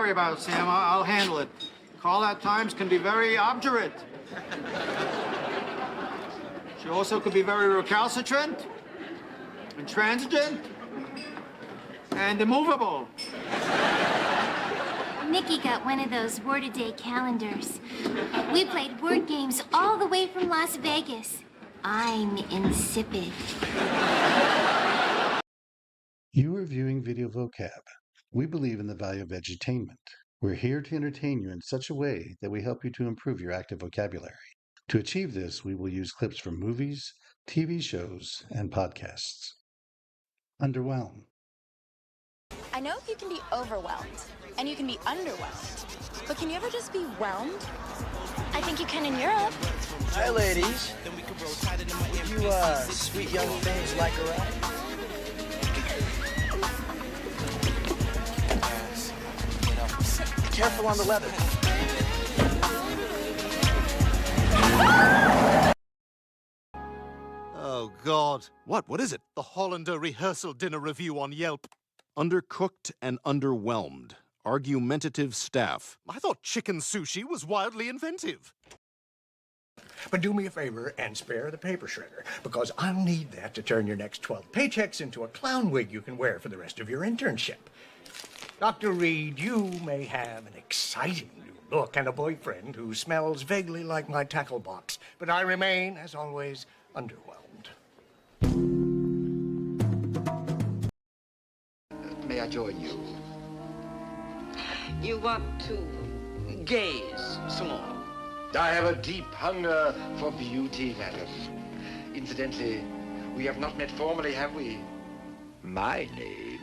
worry about it, Sam. I'll handle it. Call at times can be very obdurate. She also could be very recalcitrant, intransigent, and immovable. Nikki got one of those word-a-day calendars. We played word games all the way from Las Vegas. I'm insipid. You are viewing Video Vocab. We believe in the value of edutainment. We're here to entertain you in such a way that we help you to improve your active vocabulary. To achieve this, we will use clips from movies, TV shows, and podcasts. Underwhelm. I know you can be overwhelmed, and you can be underwhelmed, but can you ever just be whelmed? I think you can in Europe. Hi, ladies. Would you, sweet young things like a ride? Careful on the leather. Oh, God. What is it? The Hollander Rehearsal Dinner Review on Yelp. Undercooked and underwhelmed. Argumentative staff. I thought chicken sushi was wildly inventive. But do me a favor and spare the paper shredder, because I'll need that to turn your next 12 paychecks into a clown wig you can wear for the rest of your internship. Dr. Reed, you may have an exciting new look and a boyfriend who smells vaguely like my tackle box, but I remain, as always, underwhelmed. May I join you? You want to gaze some more? I have a deep hunger for beauty, madam. Incidentally, we have not met formally, have we? My name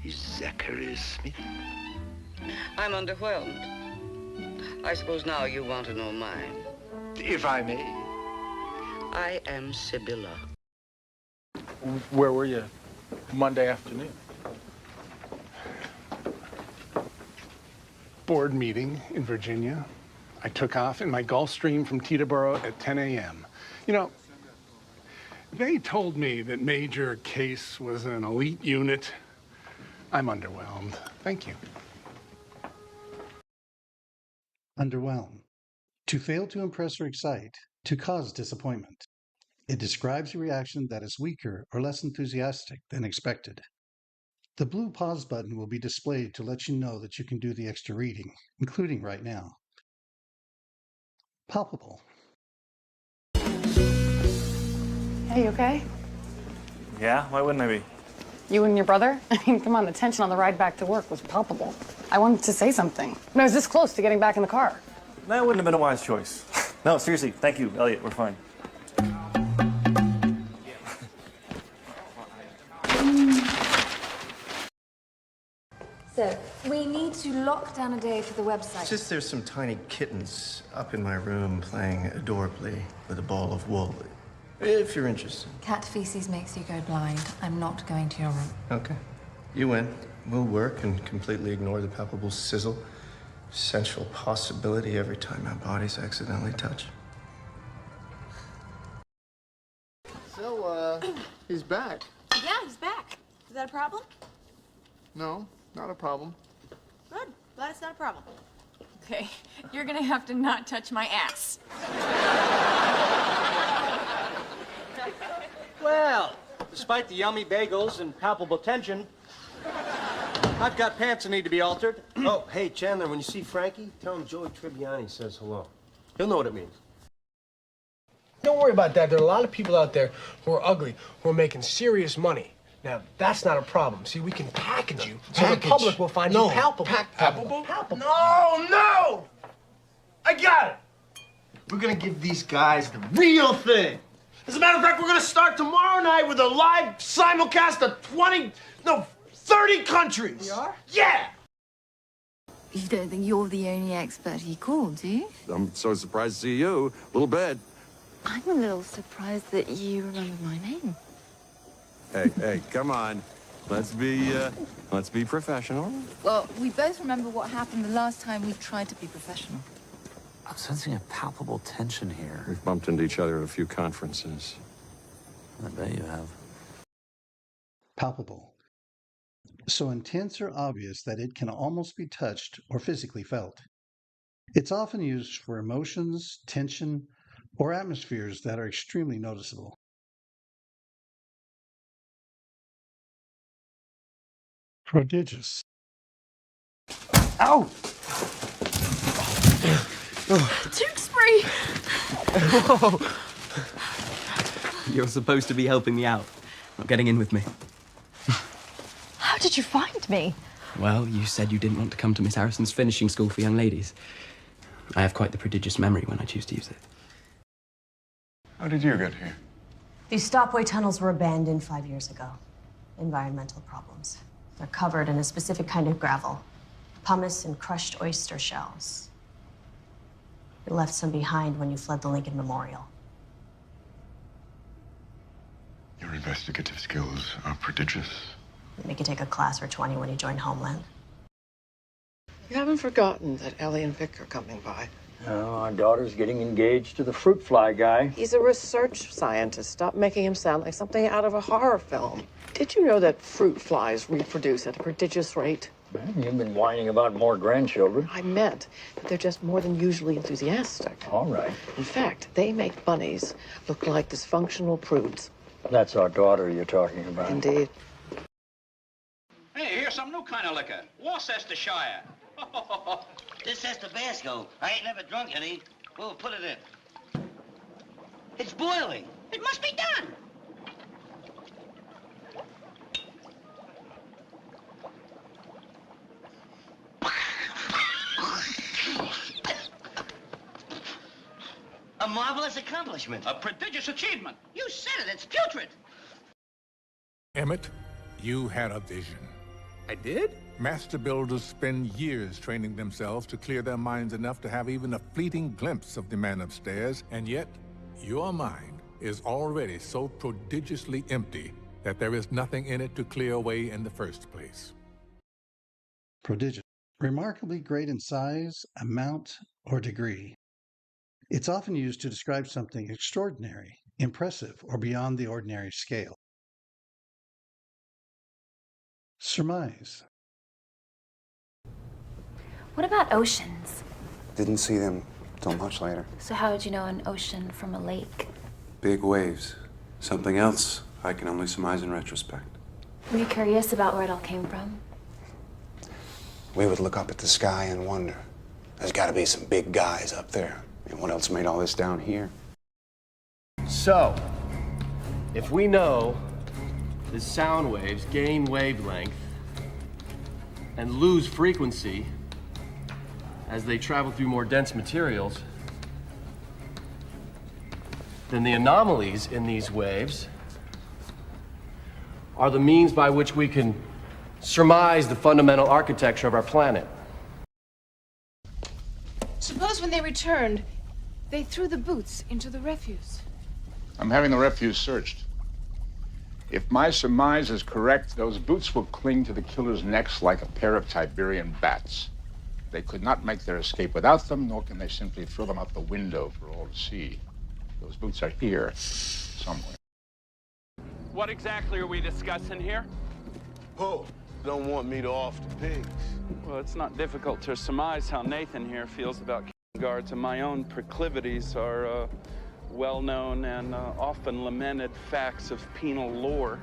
is Zachary Smith. I'm underwhelmed. I suppose now you want to know mine. If I may. I am Sibylla. Where were you Monday afternoon? Board meeting in Virginia. I took off in my Gulfstream from Teterboro at 10 a.m. You know, they told me that Major Case was an elite unit. I'm underwhelmed. Thank you. Underwhelm. To fail to impress or excite. To cause disappointment. It describes a reaction that is weaker or less enthusiastic than expected. The blue pause button will be displayed to let you know that you can do the extra reading, including right now. Palpable. Hey, you okay? Yeah, why wouldn't I be? You and your brother? I mean, come on, the tension on the ride back to work was palpable. I wanted to say something. I was this close to getting back in the car. That wouldn't have been a wise choice. No, seriously, thank you, Elliot, we're fine. So, we need to lock down a day for the website. It's just there's some tiny kittens up in my room playing adorably with a ball of wool. If you're interested. Cat feces makes you go blind. I'm not going to your room. Okay. You win. We'll work and completely ignore the palpable sizzle. Sensual possibility every time our bodies accidentally touch. So, he's back. Yeah, he's back. Is that a problem? No, not a problem. Good. Glad it's not a problem. Okay, you're gonna have to not touch my ass. Well, despite the yummy bagels and palpable tension, I've got pants that need to be altered. Oh, hey, Chandler, when you see Frankie, tell him Joey Tribbiani says hello. He'll know what it means. Don't worry about that. There are a lot of people out there who are ugly, who are making serious money. Now, that's not a problem. See, we can package you so the public will find you palpable. Palpable? Palpable. No! I got it! We're gonna give these guys the real thing. As a matter of fact, we're gonna start tomorrow night with a live simulcast of 30 countries. We are? Yeah! You don't think you're the only expert he called, do you? I'm so surprised to see you. A little bit. I'm a little surprised that you remember my name. Hey, come on. Let's be professional. Well, we both remember what happened the last time we tried to be professional. I'm sensing a palpable tension here. We've bumped into each other at a few conferences. I bet you have. Palpable. so intense or obvious that it can almost be touched or physically felt. It's often used for emotions, tension, or atmospheres that are extremely noticeable. Prodigious. Ow! Tewksbury! Whoa! You're supposed to be helping me out, not getting in with me. How did you find me? Well, you said you didn't want to come to Miss Harrison's finishing school for young ladies. I have quite the prodigious memory when I choose to use it. How did you get here? These stopway tunnels were abandoned 5 years ago. Environmental problems. They're covered in a specific kind of gravel. Pumice and crushed oyster shells. You left some behind when you fled the Lincoln Memorial. Your investigative skills are prodigious. Make you take a class or 20 when you join Homeland. You haven't forgotten that Ellie and Vic are coming by. No, our daughter's getting engaged to the fruit fly guy. He's a research scientist. Stop making him sound like something out of a horror film. Did you know that fruit flies reproduce at a prodigious rate? Well, you've been whining about more grandchildren. I meant that they're just more than usually enthusiastic. All right. In fact, they make bunnies look like dysfunctional prudes. That's our daughter you're talking about. Indeed. Hey, here's some new kind of liquor. Worcestershire. This is Tabasco. I ain't never drunk any. We'll put it in. It's boiling. It must be done. A marvelous accomplishment. A prodigious achievement. You said it. It's putrid. Emmett, you had a vision. I did? Master builders spend years training themselves to clear their minds enough to have even a fleeting glimpse of the man upstairs, and yet your mind is already so prodigiously empty that there is nothing in it to clear away in the first place. Prodigious. Remarkably great in size, amount, or degree. It's often used to describe something extraordinary, impressive, or beyond the ordinary scale. Surmise. What about oceans? Didn't see them till much later. So how would you know an ocean from a lake? Big waves. Something else I can only surmise in retrospect. Were you curious about where it all came from? We would look up at the sky and wonder. There's got to be some big guys up there. I mean, what else made all this down here? So, if we know the sound waves gain wavelength and lose frequency as they travel through more dense materials, then the anomalies in these waves are the means by which we can surmise the fundamental architecture of our planet. Suppose when they returned, they threw the boots into the refuse. I'm having the refuse searched. If my surmise is correct, those boots will cling to the killer's necks like a pair of Tiberian bats. They could not make their escape without them, nor can they simply throw them out the window for all to see. Those boots are here, somewhere. What exactly are we discussing here? Oh, don't want me to off the pigs. Well, it's not difficult to surmise how Nathan here feels about guards, and my own proclivities are well-known and often lamented facts of penal lore.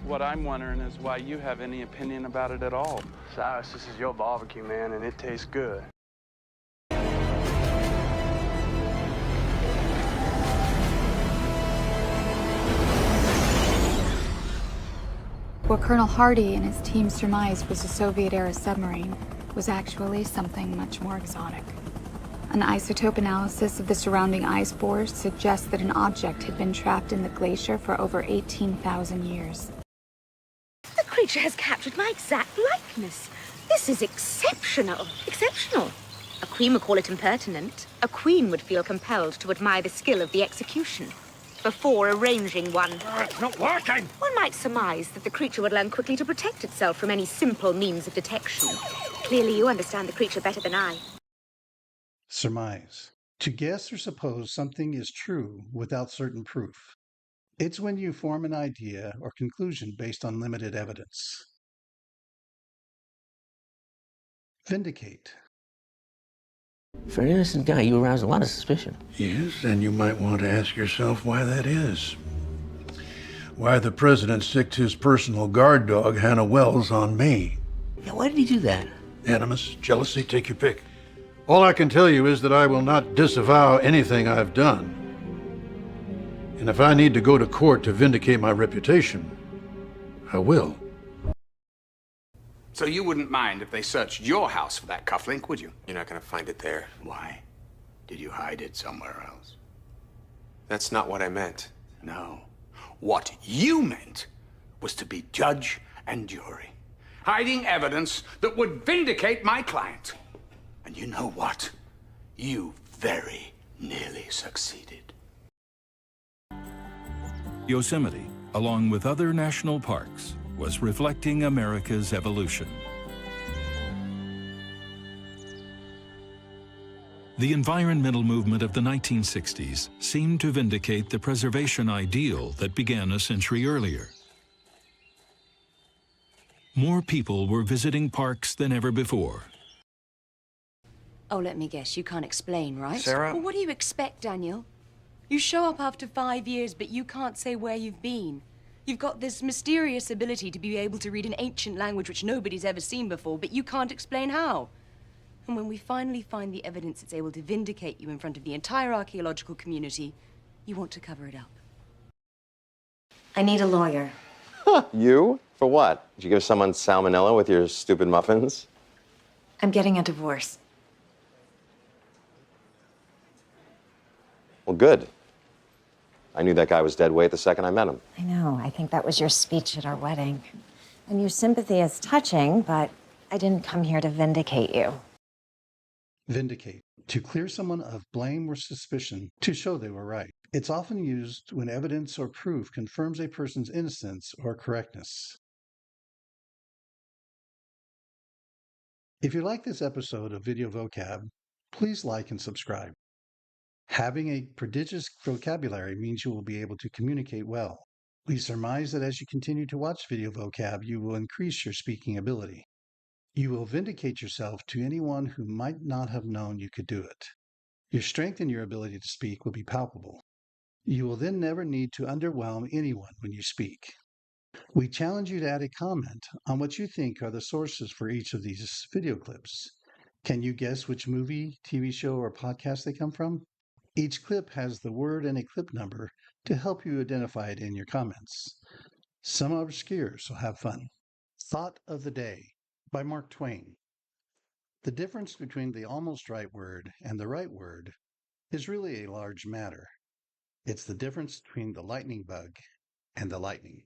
What I'm wondering is why you have any opinion about it at all. Cyrus, this is your barbecue, man, and it tastes good. What Colonel Hardy and his team surmised was a Soviet-era submarine was actually something much more exotic. An isotope analysis of the surrounding ice bores suggests that an object had been trapped in the glacier for over 18,000 years. The creature has captured my exact likeness. This is exceptional. Exceptional. A queen would call it impertinent. A queen would feel compelled to admire the skill of the execution before arranging one. It's not working! One might surmise that the creature would learn quickly to protect itself from any simple means of detection. Clearly, you understand the creature better than I. Surmise. To guess or suppose something is true without certain proof. It's when you form an idea or conclusion based on limited evidence. Vindicate. For an innocent guy, you arouse a lot of suspicion. Yes, and you might want to ask yourself why that is. Why the president sicked his personal guard dog, Hannah Wells, on me. Yeah, why did he do that? Animus, jealousy, take your pick. All I can tell you is that I will not disavow anything I've done. And if I need to go to court to vindicate my reputation, I will. So you wouldn't mind if they searched your house for that cufflink, would you? You're not going to find it there. Why? Did you hide it somewhere else? That's not what I meant. No. What you meant was to be judge and jury, hiding evidence that would vindicate my client. And you know what? You very nearly succeeded. Yosemite, along with other national parks, was reflecting America's evolution. The environmental movement of the 1960s seemed to vindicate the preservation ideal that began a century earlier. More people were visiting parks than ever before. Oh, let me guess, you can't explain, right? Sarah? Well, what do you expect, Daniel? You show up after 5 years, but you can't say where you've been. You've got this mysterious ability to be able to read an ancient language which nobody's ever seen before, but you can't explain how. And when we finally find the evidence that's able to vindicate you in front of the entire archaeological community, you want to cover it up. I need a lawyer. You? For what? Did you give someone salmonella with your stupid muffins? I'm getting a divorce. Well, good. I knew that guy was dead weight the second I met him. I know. I think that was your speech at our wedding. And your sympathy is touching, but I didn't come here to vindicate you. Vindicate. To clear someone of blame or suspicion, to show they were right. It's often used when evidence or proof confirms a person's innocence or correctness. If you like this episode of Video Vocab, please like and subscribe. Having a prodigious vocabulary means you will be able to communicate well. We surmise that as you continue to watch Video Vocab, you will increase your speaking ability. You will vindicate yourself to anyone who might not have known you could do it. Your strength in your ability to speak will be palpable. You will then never need to underwhelm anyone when you speak. We challenge you to add a comment on what you think are the sources for each of these video clips. Can you guess which movie, TV show, or podcast they come from? Each clip has the word and a clip number to help you identify it in your comments. Some are obscure, so have fun. Thought of the Day by Mark Twain. The difference between the almost right word and the right word is really a large matter. It's the difference between the lightning bug and the lightning.